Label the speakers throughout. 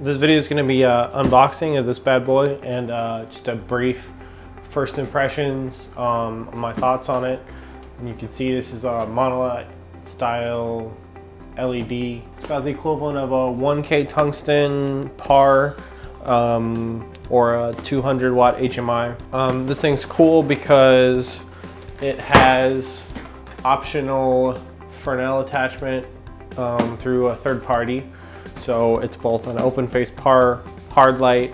Speaker 1: This video is going to be unboxing of this bad boy and just a brief first impressions, my thoughts on it. And you can see this is a monolight style LED. It's about the equivalent of a 1K tungsten par or a 200 watt HMI. This thing's cool because it has optional Fresnel attachment through a third party. So it's both an open face par hard light.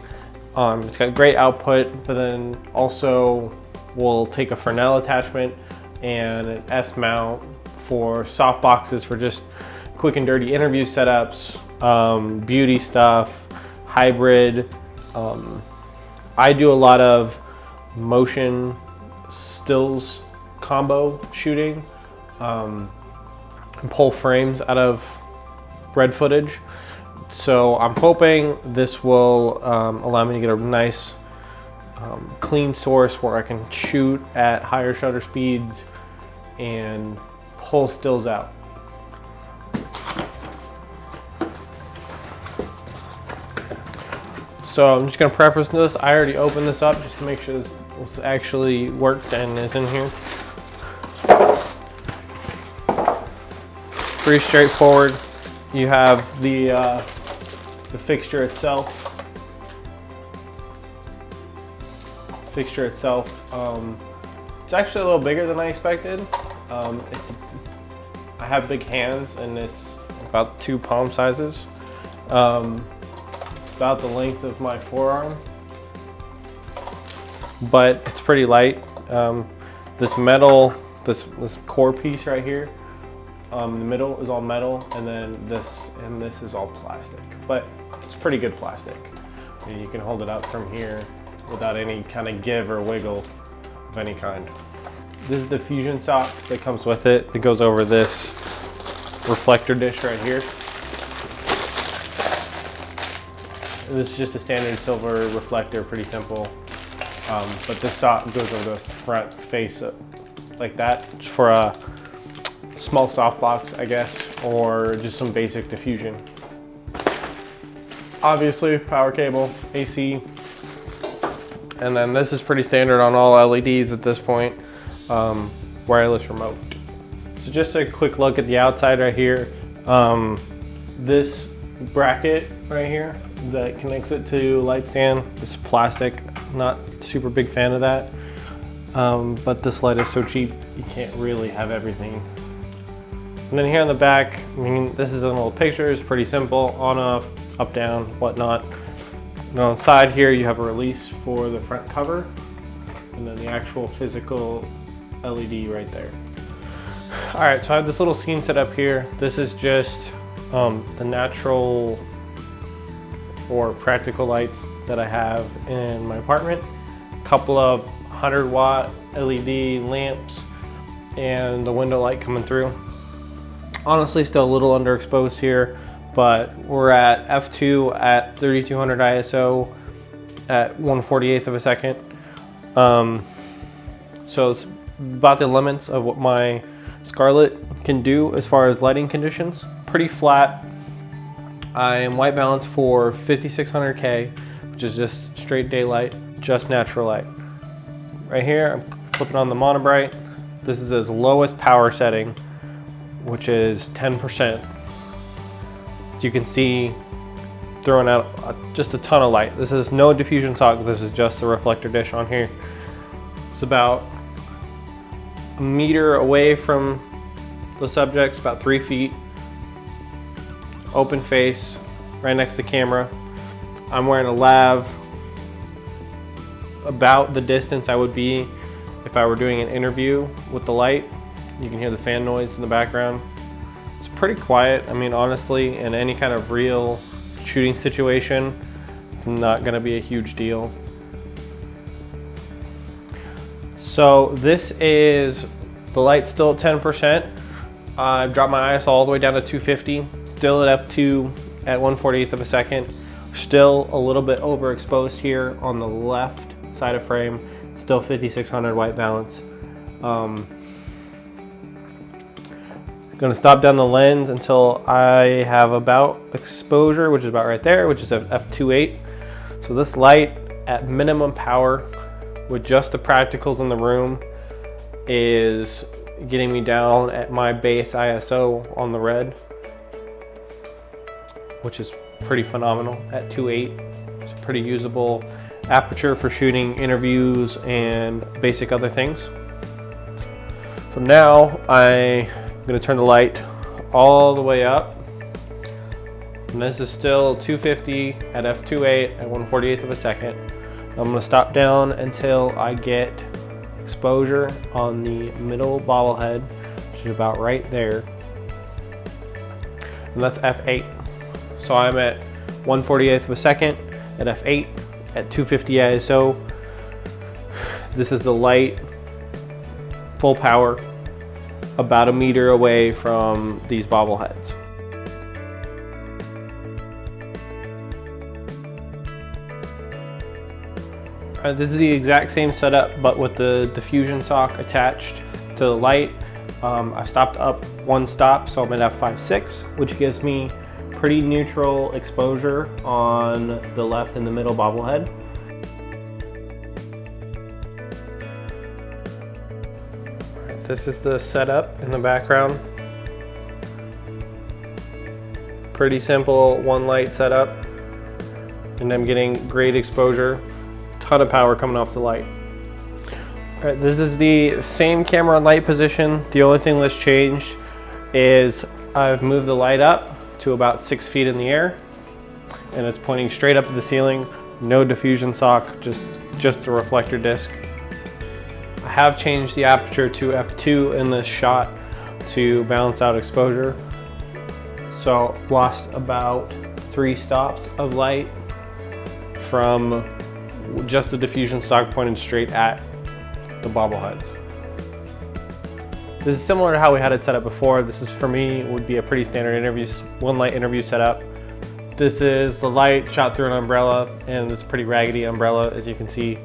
Speaker 1: It's got great output, but then also will take a Fresnel attachment and an S mount for soft boxes for just quick and dirty interview setups, beauty stuff, hybrid. I do a lot of motion stills combo shooting, and pull frames out of red footage. So I'm hoping this will allow me to get a nice clean source where I can shoot at higher shutter speeds and pull stills out. So I'm just going to preface this. I already opened this up just to make sure this actually worked and is in here. Pretty straightforward. You have the fixture itself. It's actually a little bigger than I expected. I have big hands and it's about 2 palm sizes. It's about the length of my forearm, but it's pretty light. This metal, this core piece right here, the middle is all metal, and then this is all plastic, but it's pretty good plastic. And you can hold it up from here without any kind of give or wiggle of any kind. This is the fusion sock that comes with it. That goes over this reflector dish right here. This is just a standard silver reflector, pretty simple. But this sock goes over the front face like that for a small softbox, I guess, or just some basic diffusion. Obviously, power cable, AC, and then this is pretty standard on all LEDs at this point, wireless remote. So just a quick look at the outside right here. This bracket right here that connects it to light stand is plastic. Not super big fan of that, but this light is so cheap you can't really have everything. And then here on the back, I mean, this is a little picture. It's pretty simple, on, off, up, down, whatnot. And on the side here, you have a release for the front cover, and then the actual physical LED right there. All right, so I have this little scene set up here. This is just the natural or practical lights that I have in my apartment. A couple of 100 watt LED lamps and the window light coming through. Honestly, still a little underexposed here, but we're at f2 at 3200 ISO at 1/48 of a second. So it's about the limits of what my Scarlett can do as far as lighting conditions. Pretty flat. I am white balance for 5600K, which is just straight daylight, just natural light. Right here, I'm flipping on the Monobright. This is its lowest power setting, which is 10%. So you can see throwing out just a ton of light. This is no diffusion sock, this is just the reflector dish on here. It's about a meter away from the subjects, about 3 feet. Open face, right next to the camera. I'm wearing a lav, about the distance I would be if I were doing an interview with the light. You can hear the fan noise in the background. It's pretty quiet. I mean, honestly, in any kind of real shooting situation, it's not gonna be a huge deal. So this is the light still at 10%. I've dropped my ISO all the way down to 250. Still at f2 at 1/48 of a second. Still a little bit overexposed here on the left side of frame. Still 5600 white balance. Gonna stop down the lens until I have about exposure, which is about right there, which is at f2.8. So this light at minimum power with just the practicals in the room is getting me down at my base ISO on the red, which is pretty phenomenal at 2.8. It's a pretty usable aperture for shooting interviews and basic other things. So now I'm going to turn the light all the way up. And this is still 250 at f2.8 at 1/48 of a second. I'm going to stop down until I get exposure on the middle bobblehead, which is about right there. And that's f8. So I'm at 1/48 of a second at f8 at 250 ISO. This is the light, full power, about a meter away from these bobbleheads. This is the exact same setup, but with the diffusion sock attached to the light. I stopped up one stop, so I'm at f5.6, which gives me pretty neutral exposure on the left and the middle bobblehead. This is the setup in the background. Pretty simple one light setup, and I'm getting great exposure, ton of power coming off the light. All right, this is the same camera and light position. The only thing that's changed is I've moved the light up to about 6 feet in the air, and it's pointing straight up to the ceiling. No diffusion sock, just a reflector disc. I have changed the aperture to f2 in this shot to balance out exposure. So lost about 3 stops of light from just the diffusion stock pointed straight at the bobbleheads. This is similar to how we had it set up before. This is, for me, would be a pretty standard one light interview setup. This is the light shot through an umbrella, and it's a pretty raggedy umbrella, as you can see.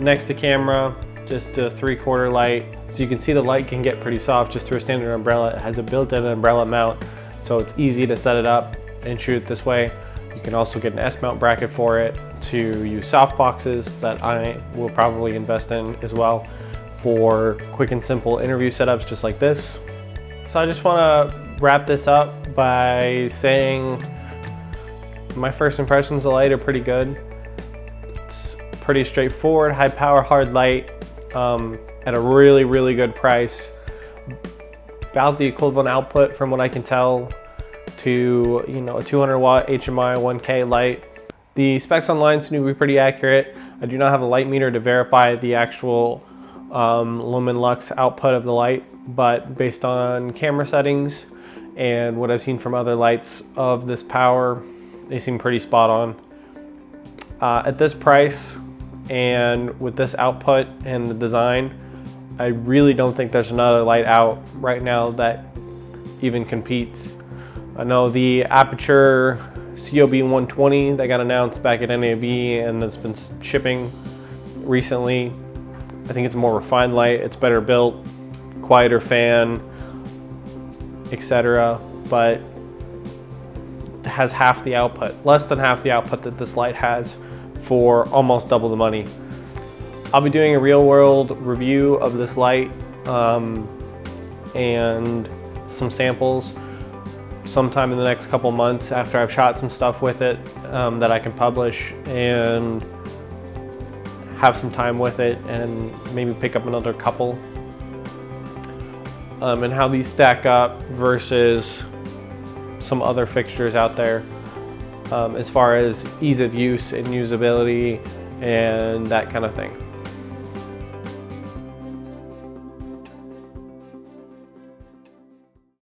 Speaker 1: Next to camera, just a 3/4 light. So you can see the light can get pretty soft just through a standard umbrella. It has a built-in umbrella mount, so it's easy to set it up and shoot it this way. You can also get an S-mount bracket for it to use soft boxes that I will probably invest in as well for quick and simple interview setups just like this. So I just want to wrap this up by saying my first impressions of the light are pretty good. It's pretty straightforward, high power, hard light at a really, really good price. About the equivalent output from what I can tell to a 200 watt HMI 1K light. The specs online seem to be pretty accurate. I do not have a light meter to verify the actual lumen lux output of the light, but based on camera settings and what I've seen from other lights of this power, they seem pretty spot on. At this price and with this output and the design, I really don't think there's another light out right now that even competes. I know the Aperture COB 120 that got announced back at NAB and that's been shipping recently. I think it's a more refined light, it's better built, quieter fan, etc. But it has half the output, less than half the output that this light has for almost double the money. I'll be doing a real world review of this light and some samples sometime in the next couple months after I've shot some stuff with it that I can publish and have some time with it and maybe pick up another couple and how these stack up versus some other fixtures out there as far as ease of use and usability and that kind of thing.